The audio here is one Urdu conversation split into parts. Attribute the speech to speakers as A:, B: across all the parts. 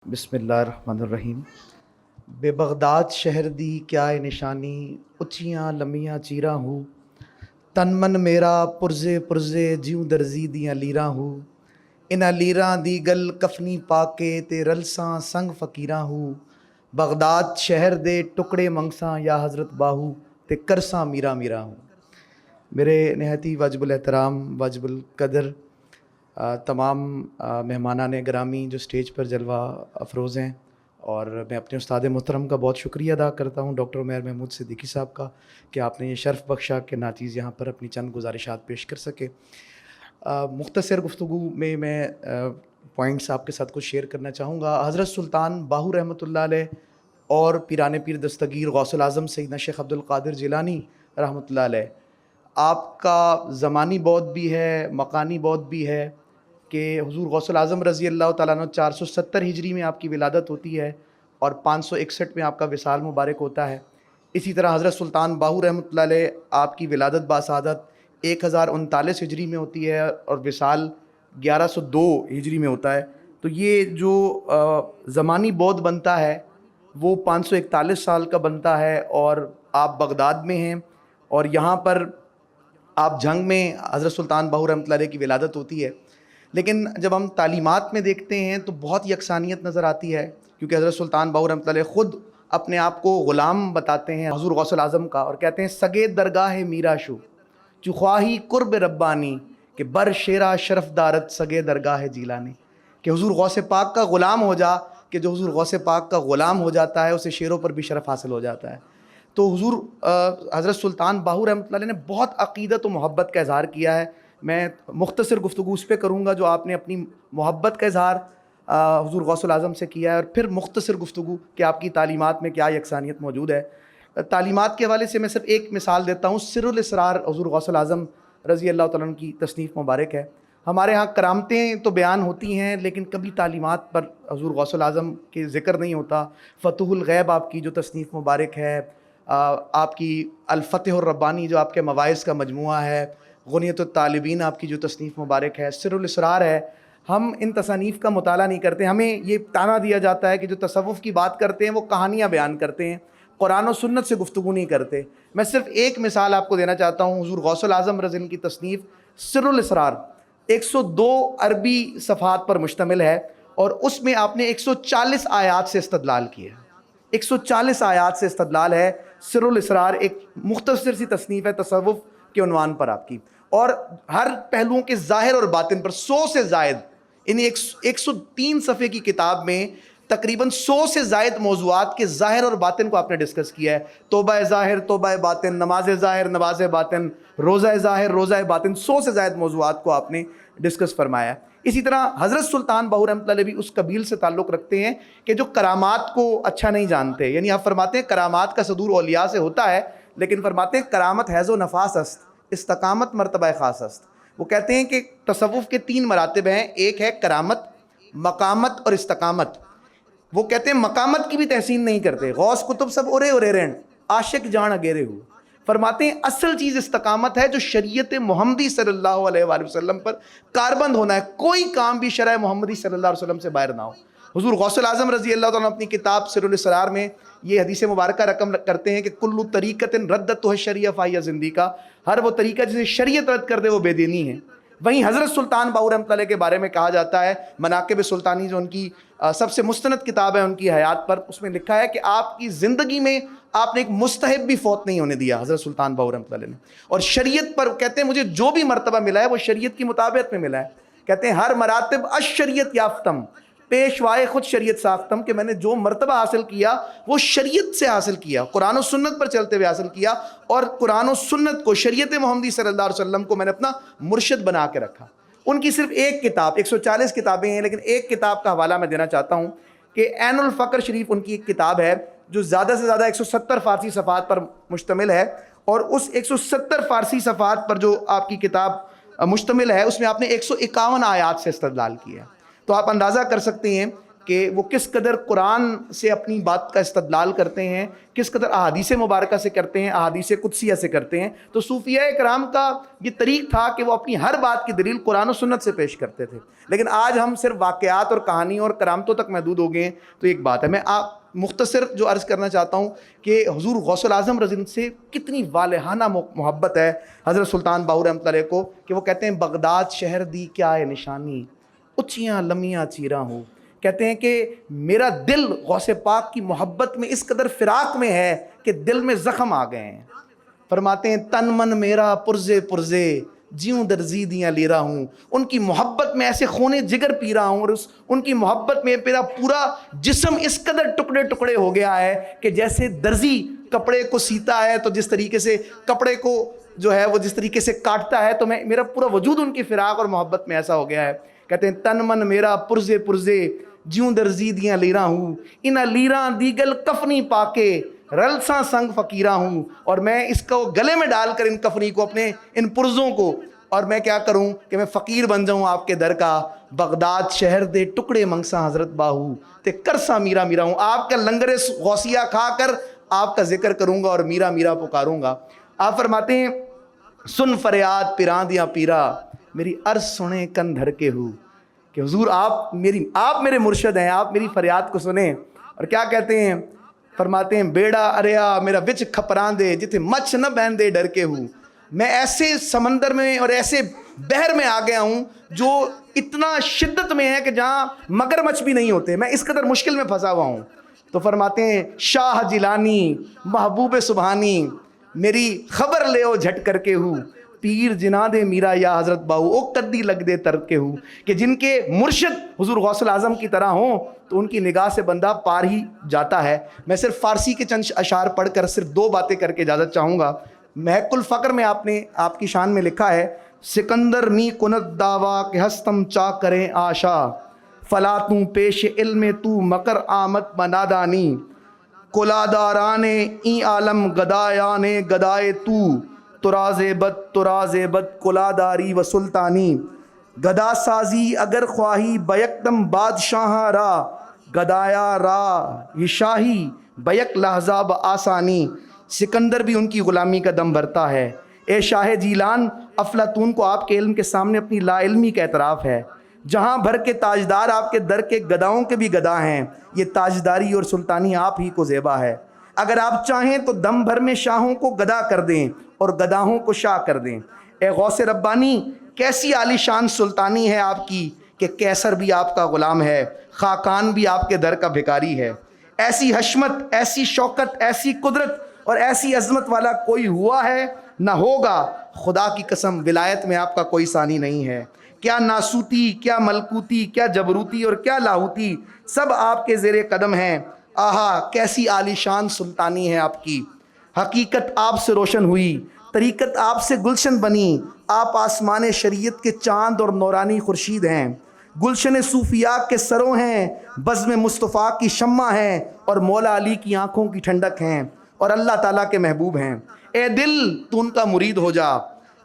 A: بسم اللہ الرحمن الرحیم۔ بے بغداد شہر دی کیا ہے نشانی، اچیاں لمیاں چیراں ہوں، تن من میرا پرزے پرزے جیوں درزی دیاں لیراں ہوں، انہاں لیراں دی گل کفنی پا کے تے رلساں سنگ فقیراں ہوں، بغداد شہر دے ٹکڑے منگساں یا حضرت باہو تے کرساں میرا میرا ہوں۔ میرے نہایت ہی واجب الاحترام واجب القدر تمام مہمانان گرامی جو اسٹیج پر جلوہ افروز ہیں، اور میں اپنے استاد محترم کا بہت شکریہ ادا کرتا ہوں ڈاکٹر عمیر محمود صدیقی صاحب کا کہ آپ نے یہ شرف بخشا کہ ناچیز یہاں پر اپنی چند گزارشات پیش کر سکے۔ مختصر گفتگو میں پوائنٹس آپ کے ساتھ کچھ شیئر کرنا چاہوں گا۔ حضرت سلطان باہو رحمۃ اللہ علیہ اور پیران پیر دستگیر غوث الاعظم سیدنا شیخ عبد القادر جیلانی رحمۃ اللہ علیہ، آپ کا زمانی بعد بھی ہے، مکانی بعد بھی ہے کہ حضور غوث الاعظم رضی اللہ تعالیٰ عنہ 470 ہجری میں آپ کی ولادت ہوتی ہے اور 561 میں آپ کا وصال مبارک ہوتا ہے۔ اسی طرح حضرت سلطان باہو رحمۃ اللہ علیہ آپ کی ولادت باسعادت 1039 ہجری میں ہوتی ہے اور وصال 1102 ہجری میں ہوتا ہے۔ تو یہ جو زمانی بعد بنتا ہے وہ 541 سال کا بنتا ہے، اور آپ بغداد میں ہیں اور یہاں پر آپ جنگ میں حضرت سلطان باہو رحمۃ اللہ علیہ کی ولادت ہوتی ہے۔ لیکن جب ہم تعلیمات میں دیکھتے ہیں تو بہت یکسانیت نظر آتی ہے، کیونکہ حضرت سلطان باہو رحمۃ اللہ علیہ خود اپنے آپ کو غلام بتاتے ہیں حضور غوث الاعظم کا، اور کہتے ہیں سگے درگاہ میرا شو چخواہی قرب ربانی کہ بر شیرا شرف دارت سگے درگاہ جیلانی، کہ حضور غوث پاک کا غلام ہو جا، کہ جو حضور غوث پاک کا غلام ہو جاتا ہے اسے شیروں پر بھی شرف حاصل ہو جاتا ہے۔ تو حضور حضرت سلطان باہو رحمۃ اللہ علیہ نے بہت عقیدت و محبت کا اظہار کیا ہے۔ میں مختصر گفتگو اس پہ کروں گا جو آپ نے اپنی محبت کا اظہار حضور غوث الاعظم سے کیا ہے، اور پھر مختصر گفتگو کہ آپ کی تعلیمات میں کیا یکسانیت موجود ہے۔ تعلیمات کے حوالے سے میں صرف ایک مثال دیتا ہوں۔ سر الاسرار حضور غوث الاعظم رضی اللہ تعالیٰ عنہ کی تصنیف مبارک ہے۔ ہمارے ہاں کرامتیں تو بیان ہوتی ہیں لیکن کبھی تعلیمات پر حضور غوث الاعظم کے ذکر نہیں ہوتا۔ فتح الغیب آپ کی جو تصنیف مبارک ہے، آپ کی الفتح الربانی جو آپ کے مواعظ کا مجموعہ ہے، غنیت الطالبین آپ کی جو تصنیف مبارک ہے، سر الاسرار ہے، ہم ان تصانیف کا مطالعہ نہیں کرتے۔ ہمیں یہ طعنہ دیا جاتا ہے کہ جو تصوف کی بات کرتے ہیں وہ کہانیاں بیان کرتے ہیں، قرآن و سنت سے گفتگو نہیں کرتے۔ میں صرف ایک مثال آپ کو دینا چاہتا ہوں۔ حضور غوث الاعظم رضی اللہ کی تصنیف سر الاسرار 102 عربی صفحات پر مشتمل ہے، اور اس میں آپ نے 140 آیات سے استدلال کیا ہے۔ 140 آیات سے استدلال ہے۔ سر الاسرار ایک مختصر سی تصنیف ہے تصوف کے عنوان پر آپ کی، اور ہر پہلوؤں کے ظاہر اور باطن پر 100 سے زائد، یعنی 103 صفحے کی کتاب میں تقریباً 100 سے زائد موضوعات کے ظاہر اور باطن کو آپ نے ڈسکس کیا ہے۔ توبہ ظاہر، توبہ باطن، نماز ظاہر، نماز باطن، روزہ ظاہر، روزہ باطن، 100 سے زائد موضوعات کو آپ نے ڈسکس فرمایا ہے۔ اسی طرح حضرت سلطان باہو رحمۃ اللہ علیہ بھی اس قبیل سے تعلق رکھتے ہیں کہ جو کرامات کو اچھا نہیں جانتے، یعنی آپ فرماتے ہیں کرامات کا صدور اولیاء سے ہوتا ہے، لیکن فرماتے ہیں کرامت حیض و نفاس است، استقامت مرتبہ خاص است۔ وہ کہتے ہیں کہ تصوف کے 3 مراتب ہیں، ایک ہے کرامت، مقامت اور استقامت۔ وہ کہتے ہیں مقامت کی بھی تحسین نہیں کرتے، غوث کتب سب اورے اورے رہن، عاشق جان اگیرے ہو۔ فرماتے ہیں اصل چیز استقامت ہے جو شریعت محمدی صلی اللہ علیہ وآلہ وسلم پر کاربند ہونا ہے، کوئی کام بھی شرع محمدی صلی اللہ علیہ وسلم سے باہر نہ ہو۔ حضور غوث الاعظم رضی اللہ تعالیٰ اپنی کتاب سر الاسرار میں یہ حدیث مبارکہ رقم کرتے ہیں کہ کل طریقت ردت الشریعہ فہی زندیقہ، ہر وہ طریقہ جسے شریعت رد کر دے وہ بے دینی ہے۔ وہیں حضرت سلطان باہو رحمۃ اللہ کے بارے میں کہا جاتا ہے، مناقب سلطانی جو ان کی سب سے مستند کتاب ہے ان کی حیات پر، اس میں لکھا ہے کہ آپ کی زندگی میں آپ نے ایک مستحب بھی فوت نہیں ہونے دیا حضرت سلطان باہو رحمۃ اللہ نے، اور شریعت پر کہتے ہیں مجھے جو بھی مرتبہ ملا ہے وہ شریعت کی مطابقت میں ملا ہے۔ کہتے ہیں ہر مراتب الشریعت یافتم، پیشوائے خود شریعت ساختم، کہ میں نے جو مرتبہ حاصل کیا وہ شریعت سے حاصل کیا، قرآن و سنت پر چلتے ہوئے حاصل کیا، اور قرآن و سنت کو، شریعت محمدی صلی اللہ علیہ وسلم کو میں نے اپنا مرشد بنا کے رکھا۔ ان کی صرف ایک کتاب، 140 کتابیں ہیں لیکن ایک کتاب کا حوالہ میں دینا چاہتا ہوں کہ عین الفقر شریف ان کی ایک کتاب ہے جو زیادہ سے زیادہ 170 فارسی صفحات پر مشتمل ہے، اور اس 170 فارسی صفحات پر جو آپ کی کتاب مشتمل ہے اس میں آپ نے 151 آیات سے استدلال کیا ہے۔ تو آپ اندازہ کر سکتے ہیں کہ وہ کس قدر قرآن سے اپنی بات کا استدلال کرتے ہیں، کس قدر احادیث مبارکہ سے کرتے ہیں، احادیث قدسیہ سے کرتے ہیں۔ تو صوفیاء کرام کا یہ طریق تھا کہ وہ اپنی ہر بات کی دلیل قرآن و سنت سے پیش کرتے تھے، لیکن آج ہم صرف واقعات اور کہانیوں اور کرامتوں تک محدود ہو گئے ہیں۔ تو ایک بات ہے، میں مختصر جو عرض کرنا چاہتا ہوں کہ حضور غوث الاعظم رضی اللہ سے کتنی والہانہ محبت ہے حضرت سلطان باہو رحمۃ اللہ علیہ کو، کہ وہ کہتے ہیں بغداد شہر دی کیا ہے نشانی، اچیاں لمیاں چیراں ہوں۔ کہتے ہیں کہ میرا دل غوث پاک کی محبت میں اس قدر فراق میں ہے کہ دل میں زخم آ گئے ہیں۔ فرماتے ہیں تن من میرا پرزے پرزے جیوں درزی دیاں لے رہا ہوں، ان کی محبت میں ایسے خونے جگر پی رہا ہوں، اور ان کی محبت میں میرا پورا جسم اس قدر ٹکڑے ٹکڑے ہو گیا ہے کہ جیسے درزی کپڑے کو سیتا ہے تو جس طریقے سے کپڑے کو جو ہے وہ جس طریقے سے کاٹتا ہے، تو میرا پورا وجود ان کی فراق اور محبت میں ایسا ہو گیا ہے۔ کہتے ہیں تن من میرا پرزے پرزے جیوں درزی دیاں لیراں ہوں، ان لیراں دیگل کفنی پاکے رلساں سنگ فقیراں ہوں، اور میں اس کو گلے میں ڈال کر ان کفنی کو اپنے ان پرزوں کو، اور میں کیا کروں کہ میں فقیر بن جاؤں آپ کے در کا۔ بغداد شہر دے ٹکڑے منگساں حضرت باہو تے کرساں میرا میرا ہوں، آپ کا لنگر غوثیہ کھا کر آپ کا ذکر کروں گا اور میرا میرا پکاروں گا۔ آپ فرماتے ہیں سن فریاد پیراں دیاں پیرا میری عرض سنے کن دھر کے ہو، کہ حضور آپ میرے مرشد ہیں، آپ میری فریاد کو سنیں۔ اور کیا کہتے ہیں؟ فرماتے ہیں بیڑا اریا میرا وچ کھپراں دے جتے مچھ نہ بہن دے ڈر کے ہوں۔ میں ایسے سمندر میں اور ایسے بحر میں آ گیا ہوں جو اتنا شدت میں ہے کہ جہاں مگر مچھ بھی نہیں ہوتے، میں اس قدر مشکل میں پھنسا ہوا ہوں۔ تو فرماتے ہیں شاہ جیلانی محبوب سبحانی میری خبر لے او جھٹ کر کے ہوں، پیر جنا دے میرا یا حضرت باہو او کدی لگ دے تر کے ہوں۔ کہ جن کے مرشد حضور غوث الاعظم کی طرح ہوں تو ان کی نگاہ سے بندہ پار ہی جاتا ہے۔ میں صرف فارسی کے چند اشعار پڑھ کر صرف 2 باتیں کر کے اجازت چاہوں گا۔ محق الفقر میں آپ کی شان میں لکھا ہے سکندر می کنت دعویٰ کہ ہستم چا کریں آشا، فلا توں پیش علم تو مکر آمد منادانی، کلاداران این عالم گدایان گدائے تراز بد کلاداری و سلطانی، گدا سازی اگر خواہی بیکدم بادشاہ را، گدایا را یہ شاہی بیک لحظہ بآسانی۔ سکندر بھی ان کی غلامی کا دم بھرتا ہے۔ اے شاہ جیلان افلاطون کو آپ کے علم کے سامنے اپنی لا علمی کا اعتراف ہے۔ جہاں بھر کے تاجدار آپ کے در کے گداؤں کے بھی گدا ہیں، یہ تاجداری اور سلطانی آپ ہی کو زیبا ہے۔ اگر آپ چاہیں تو دم بھر میں شاہوں کو گدا کر دیں اور گداہوں کو شاہ کر دیں۔ اے غوث ربانی کیسی عالی شان سلطانی ہے آپ کی کہ کیسر بھی آپ کا غلام ہے، خاقان بھی آپ کے در کا بھکاری ہے۔ ایسی حشمت، ایسی شوکت، ایسی قدرت اور ایسی عظمت والا کوئی ہوا ہے نہ ہوگا، خدا کی قسم ولایت میں آپ کا کوئی ثانی نہیں ہے۔ کیا ناسوتی، کیا ملکوتی، کیا جبروتی اور کیا لاہوتی سب آپ کے زیر قدم ہیں۔ آہا کیسی عالی شان سلطانی ہے آپ کی۔ حقیقت آپ سے روشن ہوئی، طریقت آپ سے گلشن بنی، آپ آسمان شریعت کے چاند اور نورانی خورشید ہیں، گلشن صوفیاء کے سروں ہیں، بزم مصطفیٰ کی شمع ہیں، اور مولا علی کی آنکھوں کی ٹھنڈک ہیں، اور اللہ تعالیٰ کے محبوب ہیں۔ اے دل تو ان کا مرید ہو جا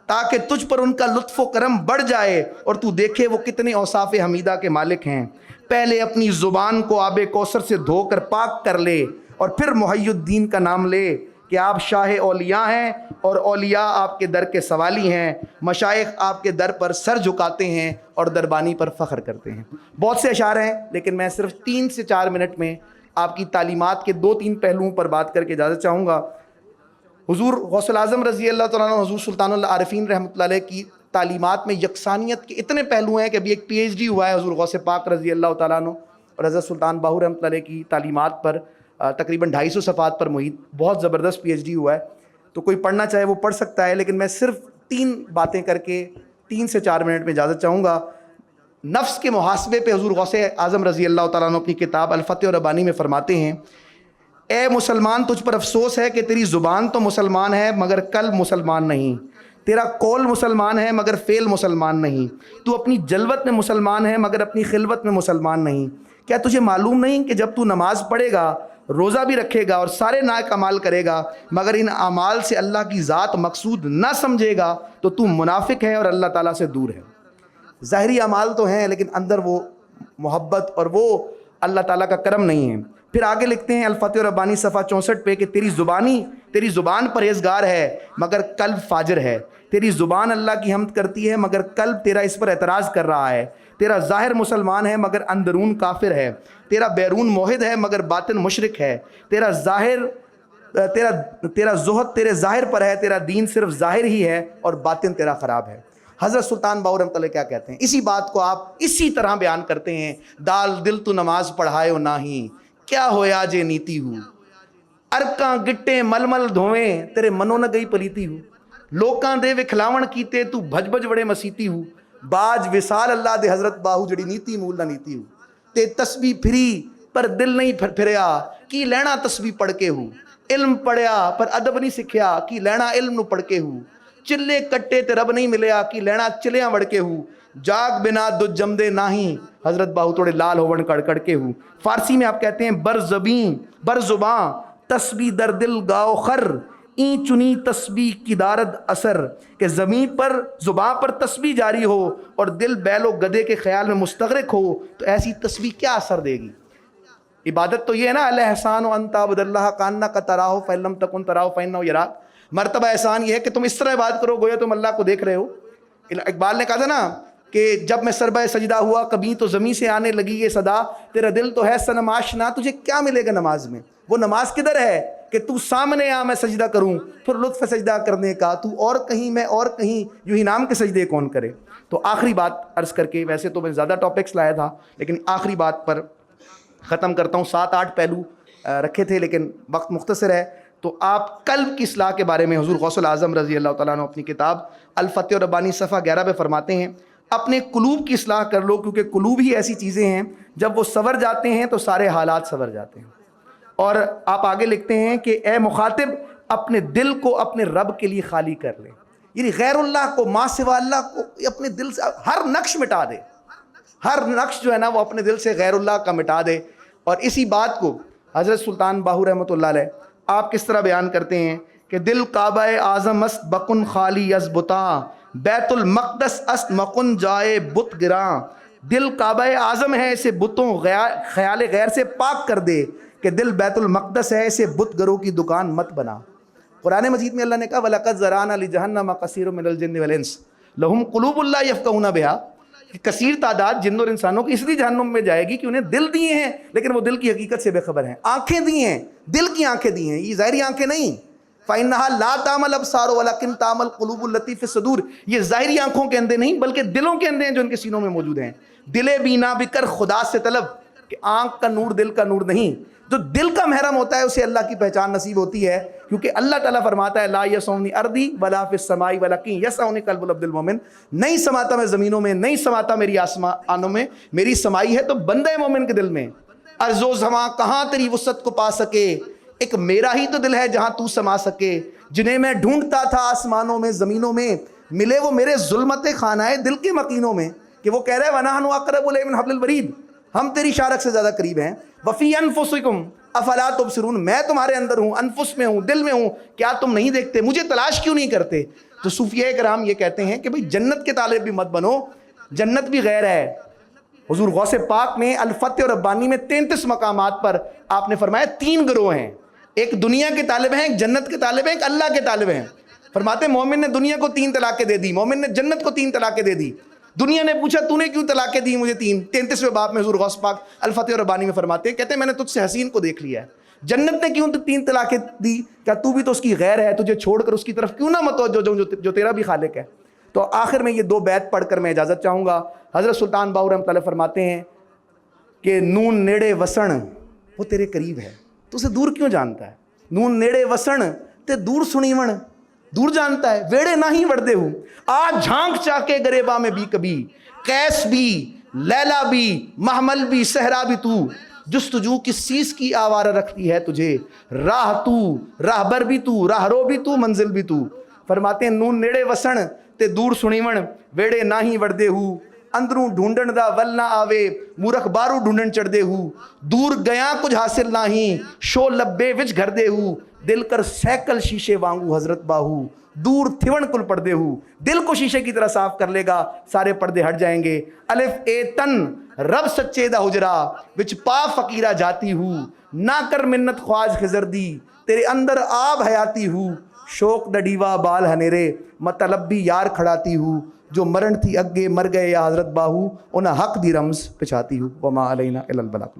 A: تاکہ تجھ پر ان کا لطف و کرم بڑھ جائے اور تو دیکھے وہ کتنے اوصاف حمیدہ کے مالک ہیں۔ پہلے اپنی زبان کو آب کوثر سے دھو کر پاک کر لے اور پھر محی الدین کا نام لے کہ آپ شاہ اولیاء ہیں اور اولیاء آپ کے در کے سوالی ہیں، مشائخ آپ کے در پر سر جھکاتے ہیں اور دربانی پر فخر کرتے ہیں۔ بہت سے اشعار ہیں لیکن میں صرف 3 سے 4 منٹ میں آپ کی تعلیمات کے 2-3 پہلوؤں پر بات کر کے اجازت چاہوں گا۔ حضور غوث الاعظم رضی اللہ تعالیٰ عنہ، حضور سلطان العارفین رحمۃ اللہ علیہ کی تعلیمات میں یکسانیت کے اتنے پہلو ہیں کہ ابھی ایک PhD ہوا ہے حضور غوث پاک رضی اللہ تعالیٰ عنہ اور حضرت سلطان باہو رحمۃ اللہ علیہ کی تعلیمات پر تقریباً 250 صفحات پر محیط بہت زبردست PhD ہوا ہے، تو کوئی پڑھنا چاہے وہ پڑھ سکتا ہے، لیکن میں صرف 3 باتیں کر کے 3 سے 4 منٹ میں اجازت چاہوں گا۔ نفس کے محاسبے پہ حضور غوث اعظم رضی اللہ تعالیٰ عنہ اپنی کتاب الفتح الربانی میں فرماتے ہیں اے مسلمان تجھ پر افسوس ہے کہ تیری زبان تو مسلمان ہے مگر قلب مسلمان نہیں، تیرا قول مسلمان ہے مگر فعل مسلمان نہیں، تو اپنی جلوت میں مسلمان ہے مگر اپنی خلوت میں مسلمان نہیں۔ کیا تجھے معلوم نہیں کہ جب تو نماز پڑھے گا، روزہ بھی رکھے گا اور سارے نیک اعمال کرے گا مگر ان اعمال سے اللہ کی ذات مقصود نہ سمجھے گا تو منافق ہے اور اللہ تعالیٰ سے دور ہے۔ ظاہری اعمال تو ہیں لیکن اندر وہ محبت اور وہ اللہ تعالیٰ کا کرم نہیں ہے۔ پھر آگے لکھتے ہیں الفتح ربانی صفحہ 64 پہ کہ تیری زبان پرہیزگار ہے مگر قلب فاجر ہے، تیری زبان اللہ کی حمد کرتی ہے مگر قلب تیرا اس پر اعتراض کر رہا ہے، تیرا ظاہر مسلمان ہے مگر اندرون کافر ہے، تیرا بیرون موحد ہے مگر باطن مشرک ہے، تیرا زہد تیرے ظاہر پر ہے، تیرا دین صرف ظاہر ہی ہے اور باطن تیرا خراب ہے۔ حضرت سلطان باہو رحمۃ اللہ کیا کہتے ہیں؟ اسی بات کو آپ اسی طرح بیان کرتے ہیں، دال دل تو نماز پڑھائے ہو ناہی، کیا ہویا جے نیتی ہو، ارکاں گٹے مل مل دھویں تیرے منوں نہ گئی پلیتی ہو، لوکاں دے وکھلاون کیتے تو بھج بھج بڑے مسیتی ہو، باج وصال اللہ دے حضرت باہو جڑی نیتی مول نہ نیتی ہو، تے تسبیح پھری پر دل نہیں پھریا کی لینا تسبیح پڑھ کے ہو، علم پڑھیا پر ادب نہیں سکھیا کی لینا علم نو پڑھ کے ہو، چلے کٹے تے رب نہیں ملیا کی لینا چلیاں وڑ کے ہو، جاگ بنا دو جمدے ناہی حضرت باہو توڑے لال ہون کڑ کڑ کے ہو۔ فارسی میں آپ کہتے ہیں بر زباں تسبیح در دل گاؤ خر، این چنی تسبیح کی دارد اثر، کہ زمین پر زباں پر تسبیح جاری ہو اور دل بیل و گدے کے خیال میں مستغرق ہو تو ایسی تسبیح کیا اثر دے گی؟ عبادت تو یہ ہے نا، الاحسان ان تعبد اللہ کانک تراہ فإن لم تکن تراہ فإنہ یراک، مرتبہ احسان یہ ہے کہ تم اس طرح عبادت کرو گویا تم اللہ کو دیکھ رہے ہو۔ اقبال نے کہا تھا نا کہ جب میں سربہ سجدہ ہوا کبھی تو زمین سے آنے لگی یہ صدا، تیرا دل تو ہے صنم آشنا، تجھے کیا ملے گا نماز میں؟ وہ نماز کدھر ہے کہ تو سامنے آ میں سجدہ کروں، پھر لطف سجدہ کرنے کا، تو اور کہیں میں اور کہیں، یوں ہی نام کے سجدے کون کرے؟ تو آخری بات عرض کر کے، ویسے تو میں زیادہ ٹاپکس لایا تھا لیکن آخری بات پر ختم کرتا ہوں۔ 7-8 پہلو رکھے تھے لیکن وقت مختصر ہے، تو آپ قلب کی اصلاح کے بارے میں حضور غوث الاعظم رضی اللہ تعالیٰ عنہ اپنی کتاب الفتح ربانی صفحہ 11 پہ فرماتے ہیں اپنے قلوب کی اصلاح کر لو، کیونکہ قلوب ہی ایسی چیزیں ہیں جب وہ سنور جاتے ہیں تو سارے حالات سنور جاتے ہیں۔ اور آپ آگے لکھتے ہیں کہ اے مخاطب اپنے دل کو اپنے رب کے لیے خالی کر لے، یعنی غیر اللہ کو، ما سوا اللہ کو اپنے دل سے ہر نقش مٹا دے، ہر نقش جو ہے نا وہ اپنے دل سے غیر اللہ کا مٹا دے۔ اور اسی بات کو حضرت سلطان باہو رحمۃ اللہ علیہ آپ کس طرح بیان کرتے ہیں کہ دل کعبہ اعظم است بکن خالی از بتاں، بیت المقدس است مکن جائے بت گراں، دل کعبہ اعظم ہے اسے بتوں خیال غیر سے پاک کر دے، کہ دل بیت المقدس ہے اسے بت گروں کی دکان مت بنا۔ قرآن مجید میں اللہ نے کہا وَلَقَدْ زَرَعْنَا لِجَهَنَّمَ كَثِيرٌ مِّنَ الْجِنِّ وَالْإِنسِ لَهُمْ قُلُوبٌ لَا يَفْقَهُونَ بِهَا، کہ کثیر تعداد جن اور انسانوں کی اس لیے جہنم میں جائے گی کہ انہیں دل دیے ہیں لیکن وہ دل کی حقیقت سے بے خبر ہیں، آنکھیں دی ہیں، دل کی آنکھیں دی ہیں، یہ ظاہری آنکھیں نہیں، فَإِنَّهَا لَا تَعْمَى الْأَبْصَارُ وَلَكِنْ تَعْمَى الْقُلُوبُ الَّتِي فِي الصُّدُورِ، یہ ظاہری آنکھوں کے اندھے نہیں بلکہ دلوں کے اندھے ہیں جو ان کے سینوں میں موجود ہیں۔ دل بینا بکر خدا سے طلب، کہ آنکھ کا نور دل کا نور نہیں، جو دل کا محرم ہوتا ہے اسے اللہ کی پہچان نصیب ہوتی ہے، کیونکہ اللہ تعالیٰ فرماتا ہے لا یسعنی ارضی ولا فی السماء ولکن یسعنی قلب العبد المومن، نہیں سماتا میں زمینوں میں، نہیں سماتا میری آسمانوں میں، میری سمائی ہے تو بندہ مومن کے دل میں۔ ارض و زماں کہاں تیری وسعت کو پا سکے، ایک میرا ہی تو دل ہے جہاں تو سما سکے، جنہیں میں ڈھونڈتا تھا آسمانوں میں زمینوں میں، ملے وہ میرے ظلمت خانہ دل کے مکینوں میں، کہ وہ کہہ رہے وَنَحْنُ أَقْرَبُ إِلَيْهِ مِنْ حَبْلِ الْوَرِيدِ، ہم تیری شارک سے زیادہ قریب ہیں۔ وَفِي أَنفُسِكُمْ أَفَلَا تُبْصِرُونَ، میں تمہارے اندر ہوں، انفس میں ہوں، دل میں ہوں، کیا تم نہیں دیکھتے، مجھے تلاش کیوں نہیں کرتے؟ تو صوفیہ کرام یہ کہتے ہیں کہ بھئی جنت کے طالب بھی مت بنو، جنت بھی غیر ہے۔ حضور غوث پاک نے الفتح ربانی میں 33 مقامات پر آپ نے فرمایا 3 گروہ ہیں، ایک دنیا کے طالب ہیں، ایک جنت کے طالب ہیں، ایک اللہ کے طالب ہیں۔ فرماتے مومن نے دنیا کو 3 طلاقیں دے دی، مومن نے جنت کو 3 طلاقیں دے دی۔ دنیا نے پوچھا تو نے کیوں طلاقیں دی مجھے 3؟ 33ویں باب میں حضور غوث پاک الفتح ربانی میں فرماتے ہیں، کہتے ہیں میں نے تجھ سے حسین کو دیکھ لیا ہے۔ جنت نے کیوں 3 طلاقیں دی؟ کیا تو بھی تو اس کی غیر ہے، تجھے چھوڑ کر اس کی طرف کیوں نہ متوجہ ہوں جو تیرا بھی خالق ہے؟ تو آخر میں یہ 2 بیت پڑھ کر میں اجازت چاہوں گا۔ حضرت سلطان باہو رحمۃ اللہ فرماتے ہیں کہ نون نیڑے وسن وہ تیرے قریب ہے، تو اسے دور کیوں جانتا ہے؟ نون نیڑے وسن تے دور سنیون، دور جانتا ہے، ویڑے نہ ہی وردے ہوں، آج جھانک چا کے گریباں میں بھی کبھی، قیس بھی لیلا بھی محمل بھی صحرا بھی تو، جستجو کس چیز کی آوارہ رکھتی ہے تجھے، راہ تو راہبر بھی تو، راہ رو بھی تو، منزل بھی تو۔ فرماتے ہیں نون نیڑے وسن تے دور سنیون، ویڑے نہ ہی وردے ہوں، اندروں ڈھونڈن دا ول نہ آوے، مورخ بارو ڈھونڈن چڑھ دے ہوں، دور گیا کچھ حاصل نہ ہی، شو لبے وچ گھر دے ہوں، دل کر سیکل شیشے وانگو حضرت باہو، دور تھون کل پردے ہو. دل کو شیشے کی طرح صاف کر لے گا, سارے پردے ہٹ جائیں گے. الف اے تن رب سچے دا حجرا وچ پا فقیرہ جاتی ہو, نہ کر منت خواج خضر دی تیرے اندر آب حیاتی ہو. شوق دا ڈیوا بال ہنیرے مطلب بھی یار کھڑاتی ہو, جو مرن تھی اگے مر گئے یا حضرت باہو انہا حق دی رمز پچھاتی ہو. وما علینا الا البلاغ.